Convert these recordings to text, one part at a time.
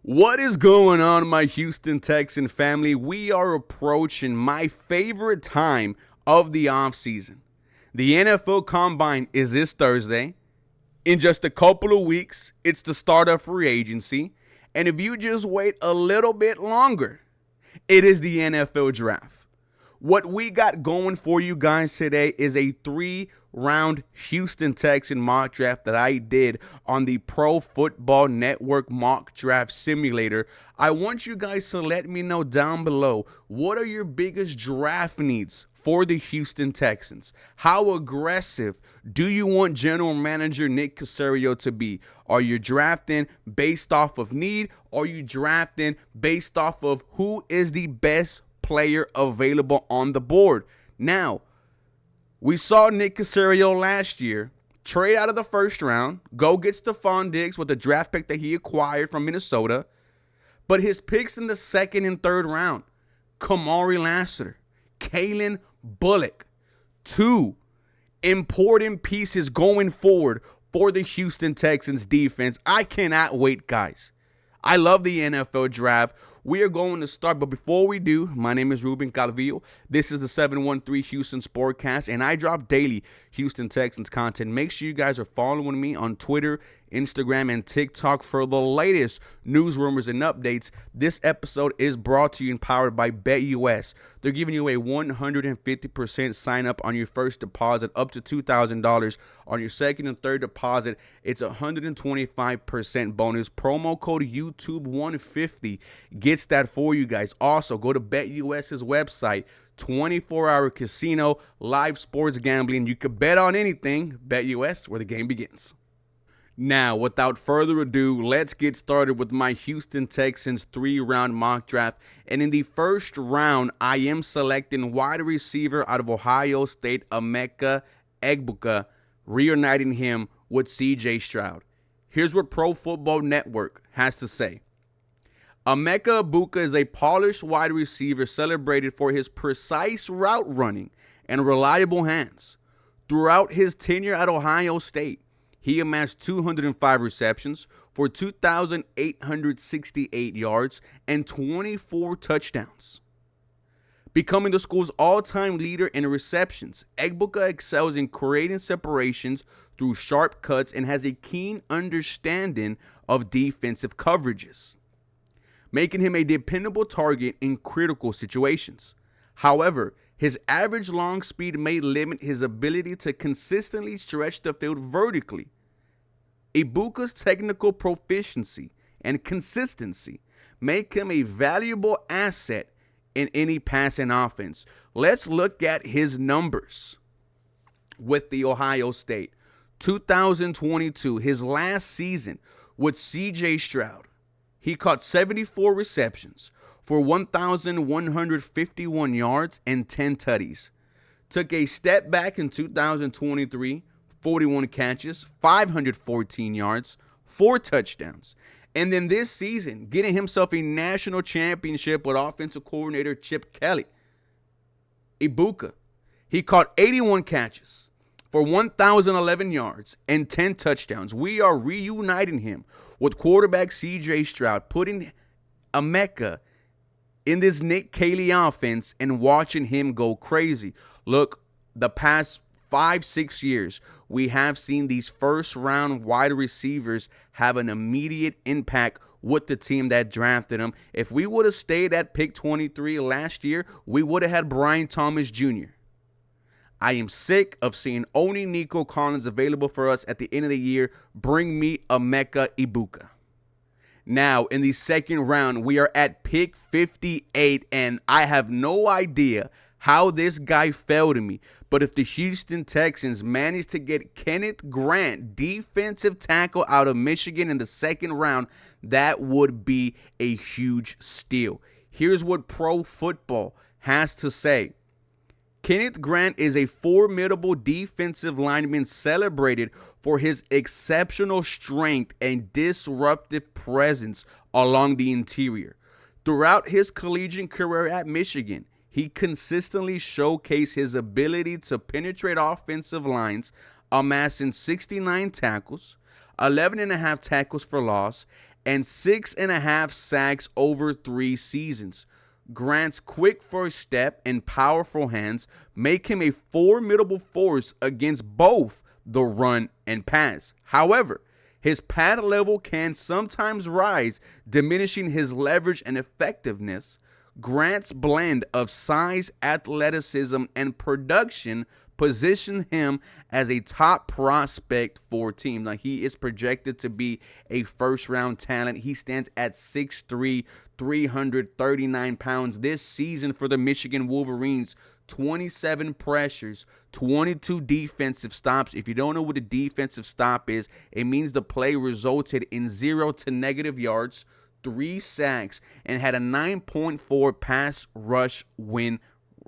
What is going on, my Houston Texan family? We are approaching my favorite time of the offseason. The NFL Combine is this Thursday. In just a couple of weeks, it's the start of free agency. And if you just wait a little bit longer, it is the NFL Draft. What we got going for you guys today is a 3-round Houston Texan mock draft that I did on the Pro Football Network mock draft simulator. I want you guys to let me know down below, what are your biggest draft needs for the Houston Texans? How aggressive do you want General Manager Nick Caserio to be? Are you drafting based off of need? Or are you drafting based off of who is the best player available on the board? Now, we saw Nick Caserio last year trade out of the first round, go get Stephon Diggs with the draft pick that he acquired from Minnesota, but his picks in the second and third round, Kamari Lassiter, Kalen Bullock, two important pieces going forward for the Houston Texans defense. I cannot wait, guys. I love the NFL draft. We are going to start, but before we do, my name is Ruben Calvillo. This is the 713 Houston Sportcast, and I drop daily Houston Texans content. Make sure you guys are following me on Twitter, Instagram, and TikTok for the latest news, rumors, and updates. This episode is brought to you and powered by BetUS. They're giving you a 150% sign up on your first deposit, up to $2,000. On your second and third deposit, it's 125% bonus. Promo code YouTube150 gets that for you guys. Also, go to BetUS's website. 24-hour casino, live sports gambling. You can bet on anything. BetUS, where the game begins. Now, without further ado, let's get started with my Houston Texans 3-round mock draft. And in the first round, I am selecting wide receiver out of Ohio State, Emeka Egbuka, reuniting him with C.J. Stroud. Here's what Pro Football Network has to say. Emeka Egbuka is a polished wide receiver celebrated for his precise route running and reliable hands. Throughout his tenure at Ohio State, he amassed 205 receptions for 2,868 yards and 24 touchdowns. Becoming the school's all-time leader in receptions, Egbuka excels in creating separations through sharp cuts and has a keen understanding of defensive coverages, making him a dependable target in critical situations. However, his average long speed may limit his ability to consistently stretch the field vertically. Egbuka's technical proficiency and consistency make him a valuable asset in any passing offense. Let's look at his numbers with the Ohio State. 2022, his last season with C.J. Stroud, he caught 74 receptions for 1,151 yards and 10 tutties. Took a step back in 2023, 41 catches, 514 yards, 4 touchdowns. And then this season, getting himself a national championship with offensive coordinator Chip Kelly. Egbuka, he caught 81 catches for 1,011 yards and 10 touchdowns. We are reuniting him with quarterback C.J. Stroud, putting Emeka in this Nick Caley offense and watching him go crazy. Look, the past 5-6 years, we have seen these first-round wide receivers have an immediate impact with the team that drafted him. If we would have stayed at pick 23 last year, we would have had Brian Thomas Jr. I am sick of seeing only Nico Collins available for us at the end of the year. Bring me Emeka Egbuka. Now, in the second round, we are at pick 58, and I have no idea how this guy fell to me. But if the Houston Texans manage to get Kenneth Grant, defensive tackle out of Michigan, in the second round, that would be a huge steal. Here's what Pro Football has to say. Kenneth Grant is a formidable defensive lineman celebrated for his exceptional strength and disruptive presence along the interior. Throughout his collegiate career at Michigan, he consistently showcased his ability to penetrate offensive lines, amassing 69 tackles, 11.5 tackles for loss, and 6.5 sacks over 3 seasons. Grant's quick first step and powerful hands make him a formidable force against both the run and pass. However, his pad level can sometimes rise, diminishing his leverage and effectiveness. Grant's blend of size, athleticism, and production position him as a top prospect for teams. Now, he is projected to be a first-round talent. He stands at 6'3", 339 pounds this season for the Michigan Wolverines. 27 pressures, 22 defensive stops. If you don't know what a defensive stop is, it means the play resulted in 0 to negative yards, 3 sacks, and had a 9.4 pass rush win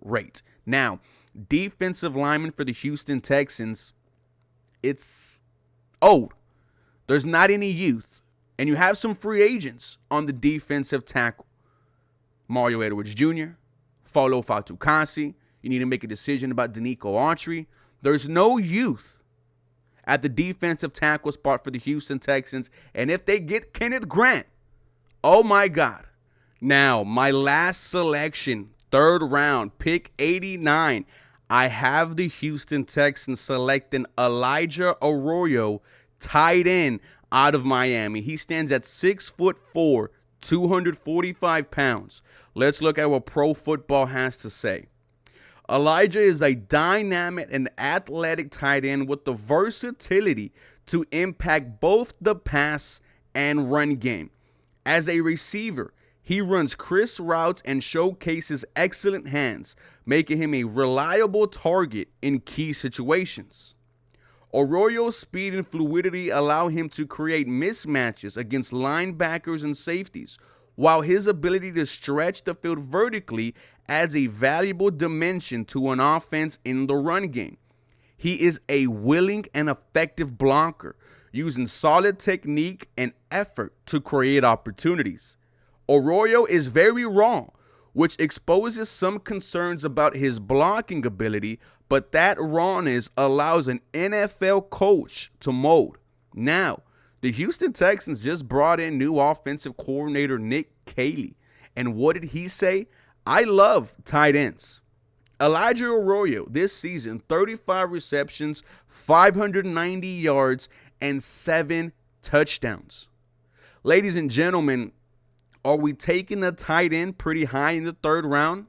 rate. Now, defensive lineman for the Houston Texans, it's old. There's not any youth. And you have some free agents on the defensive tackle. Mario Edwards Jr., Falo Fatukasi. You need to make a decision about Danico Autry. There's no youth at the defensive tackle spot for the Houston Texans. And if they get Kenneth Grant, oh my God. Now, my last selection, 3rd round, pick 89. I have the Houston Texans selecting Elijah Arroyo, tight end out of Miami. He stands at 6'4", 245 pounds. Let's look at what Pro Football has to say. Elijah is a dynamic and athletic tight end with the versatility to impact both the pass and run game. As a receiver, he runs crisp routes and showcases excellent hands, making him a reliable target in key situations. Arroyo's speed and fluidity allow him to create mismatches against linebackers and safeties, while his ability to stretch the field vertically adds a valuable dimension to an offense in the run game. He is a willing and effective blocker, using solid technique and effort to create opportunities. Arroyo is very raw, which exposes some concerns about his blocking ability, but that rawness allows an NFL coach to mold. Now, the Houston Texans just brought in new offensive coordinator Nick Caley. And what did he say? I love tight ends. Elijah Arroyo this season, 35 receptions, 590 yards, and 7 touchdowns. Ladies and gentlemen, are we taking a tight end pretty high in the 3rd round?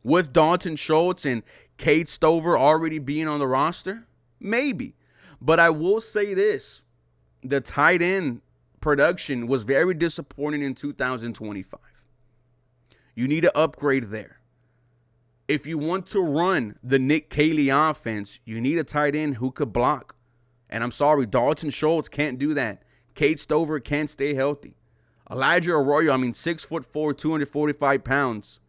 With Dalton Schultz and Cade Stover already being on the roster? Maybe. But I will say this. The tight end production was very disappointing in 2025. You need to upgrade there. If you want to run the Nick Caley offense, you need a tight end who could block. And I'm sorry, Dalton Schultz can't do that. Cade Stover can't stay healthy. Elijah Arroyo, 6'4", 245 pounds.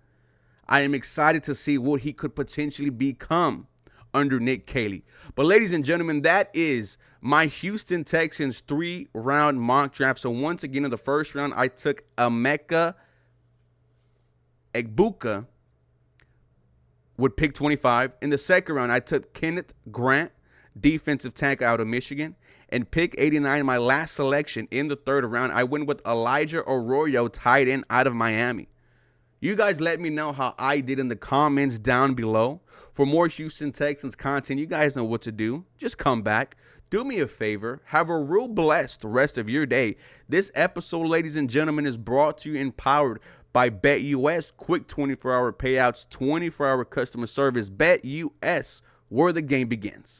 I am excited to see what he could potentially become under Nick Caley. But ladies and gentlemen, that is my Houston Texans 3-round mock draft. So once again, in the 1st round, I took Emeka Egbuka with pick 25. In the 2nd round, I took Kenneth Grant, defensive tackle out of Michigan. And pick 89, my last selection in the 3rd round, I went with Elijah Arroyo, tight end out of Miami. You guys let me know how I did in the comments down below. For more Houston Texans content, you guys know what to do. Just come back. Do me a favor. Have a real blessed rest of your day. This episode, ladies and gentlemen, is brought to you and powered by BetUS. Quick 24-hour payouts, 24-hour customer service. BetUS, where the game begins.